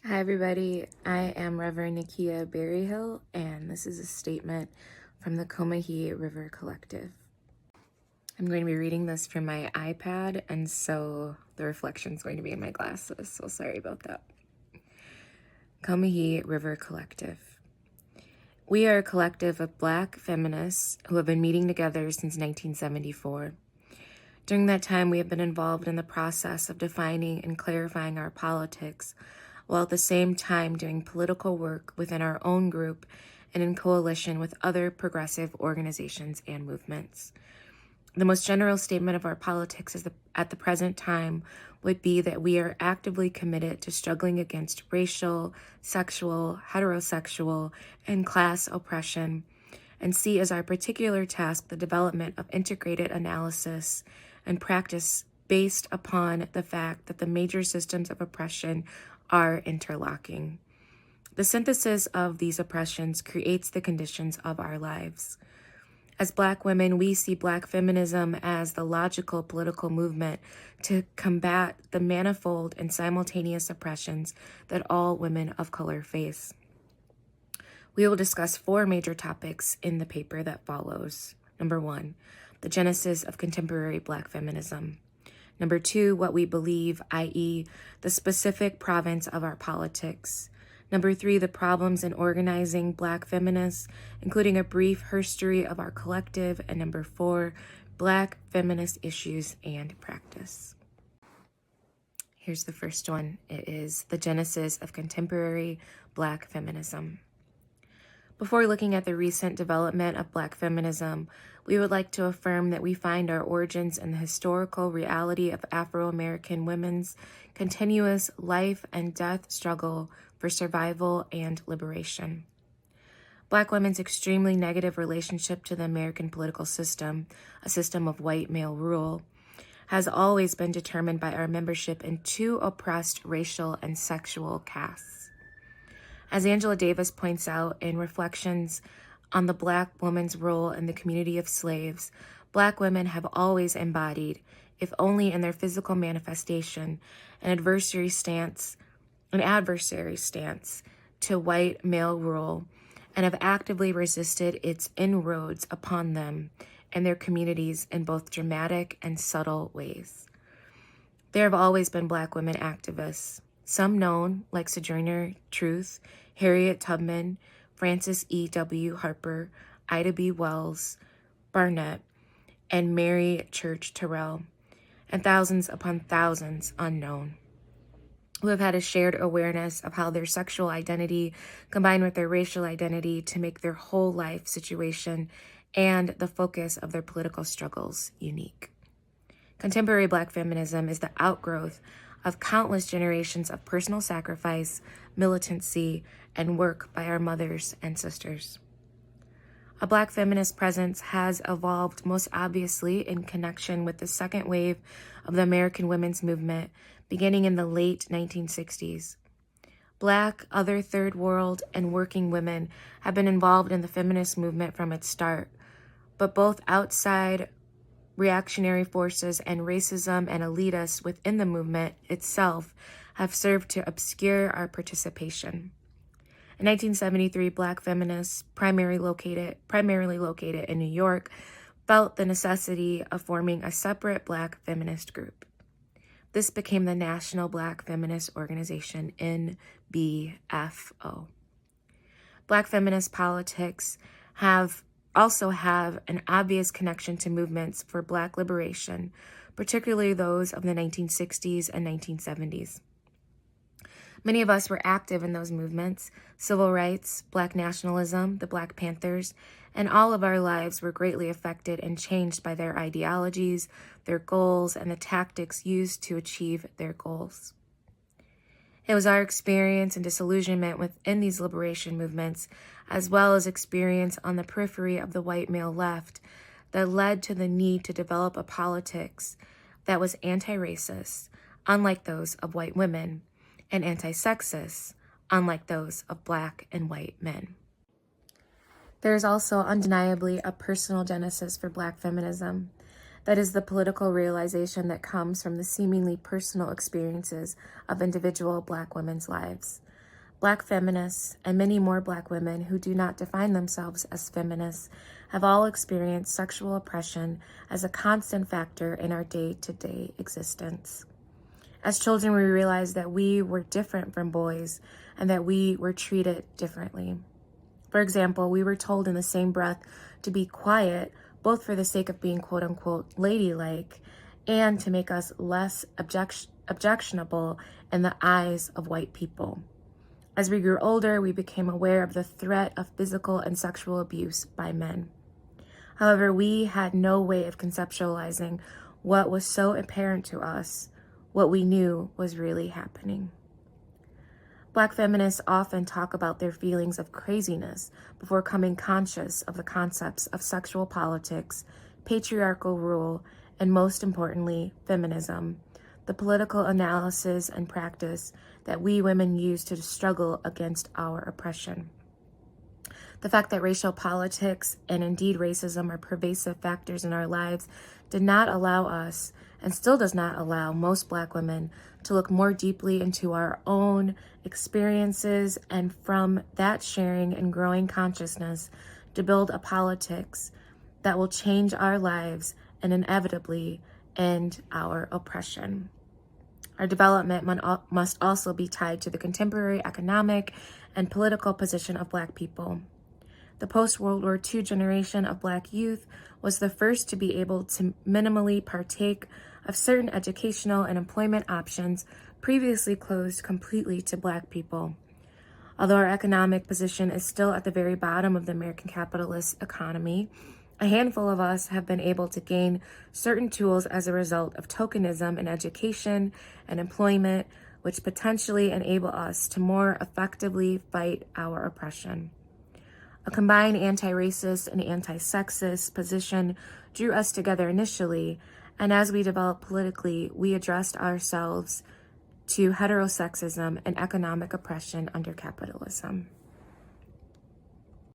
Hi everybody, I am Reverend Nakia Berryhill, and this is a statement from the Combahee River Collective. I'm going to be reading this from my iPad, and so the reflection is going to be in my glasses, so sorry about that. Combahee River Collective. We are a collective of Black feminists who have been meeting together since 1974. During that time, we have been involved in the process of defining and clarifying our politics, while at the same time doing political work within our own group and in coalition with other progressive organizations and movements. The most general statement of our politics at the present time would be that we are actively committed to struggling against racial, sexual, heterosexual, and class oppression, and see as our particular task the development of integrated analysis and practice based upon the fact that the major systems of oppression are interlocking. The synthesis of these oppressions creates the conditions of our lives. As Black women, we see Black feminism as the logical political movement to combat the manifold and simultaneous oppressions that all women of color face. We will discuss 4 major topics in the paper that follows. Number 1, the genesis of contemporary Black feminism. Number 2, what we believe, i.e., the specific province of our politics. Number 3, the problems in organizing Black feminists, including a brief history of our collective. And number 4, Black feminist issues and practice. Here's the first one. It is the genesis of contemporary Black feminism. Before looking at the recent development of Black feminism, we would like to affirm that we find our origins in the historical reality of Afro-American women's continuous life and death struggle for survival and liberation. Black women's extremely negative relationship to the American political system, a system of white male rule, has always been determined by our membership in 2 oppressed racial and sexual castes. As Angela Davis points out in Reflections on the Black woman's role in the community of slaves, Black women have always embodied, if only in their physical manifestation, an adversary stance to white male rule, and have actively resisted its inroads upon them and their communities in both dramatic and subtle ways. There have always been Black women activists, some known, like Sojourner Truth, Harriet Tubman, Frances E.W. Harper, Ida B. Wells, Barnett, and Mary Church Terrell, and thousands upon thousands unknown, who have had a shared awareness of how their sexual identity combined with their racial identity to make their whole life situation and the focus of their political struggles unique. Contemporary Black feminism is the outgrowth of countless generations of personal sacrifice, militancy, and work by our mothers and sisters. A Black feminist presence has evolved most obviously in connection with the second wave of the American women's movement beginning in the late 1960s. Black, other third world, and working women have been involved in the feminist movement from its start, but both outside reactionary forces and racism and elitists within the movement itself have served to obscure our participation. In 1973, Black feminists, primarily located in New York, felt the necessity of forming a separate Black feminist group. This became the National Black Feminist Organization, NBFO. Black feminist politics also have an obvious connection to movements for Black liberation, particularly those of the 1960s and 1970s. Many of us were active in those movements: civil rights, Black nationalism, the Black Panthers, and all of our lives were greatly affected and changed by their ideologies, their goals, and the tactics used to achieve their goals. It was our experience and disillusionment within these liberation movements, as well as experience on the periphery of the white male left, that led to the need to develop a politics that was anti-racist, unlike those of white women, and anti-sexist, unlike those of Black and white men. There is also undeniably a personal genesis for Black feminism. That is the political realization that comes from the seemingly personal experiences of individual Black women's lives. Black feminists and many more Black women who do not define themselves as feminists have all experienced sexual oppression as a constant factor in our day-to-day existence. As children, we realized that we were different from boys and that we were treated differently. For example, we were told in the same breath to be quiet, both for the sake of being quote-unquote ladylike and to make us less objectionable in the eyes of white people. As we grew older, we became aware of the threat of physical and sexual abuse by men. However, we had no way of conceptualizing what was so apparent to us, what we knew was really happening. Black feminists often talk about their feelings of craziness before becoming conscious of the concepts of sexual politics, patriarchal rule, and most importantly, feminism, the political analysis and practice that we women use to struggle against our oppression. The fact that racial politics and indeed racism are pervasive factors in our lives did not allow us, and still does not allow most Black women, to look more deeply into our own experiences and from that sharing and growing consciousness to build a politics that will change our lives and inevitably end our oppression. Our development must also be tied to the contemporary economic and political position of Black people. The post-World War II generation of Black youth was the first to be able to minimally partake of certain educational and employment options previously closed completely to Black people. Although our economic position is still at the very bottom of the American capitalist economy, a handful of us have been able to gain certain tools as a result of tokenism in education and employment, which potentially enable us to more effectively fight our oppression. A combined anti-racist and anti-sexist position drew us together initially, and as we developed politically, we addressed ourselves to heterosexism and economic oppression under capitalism.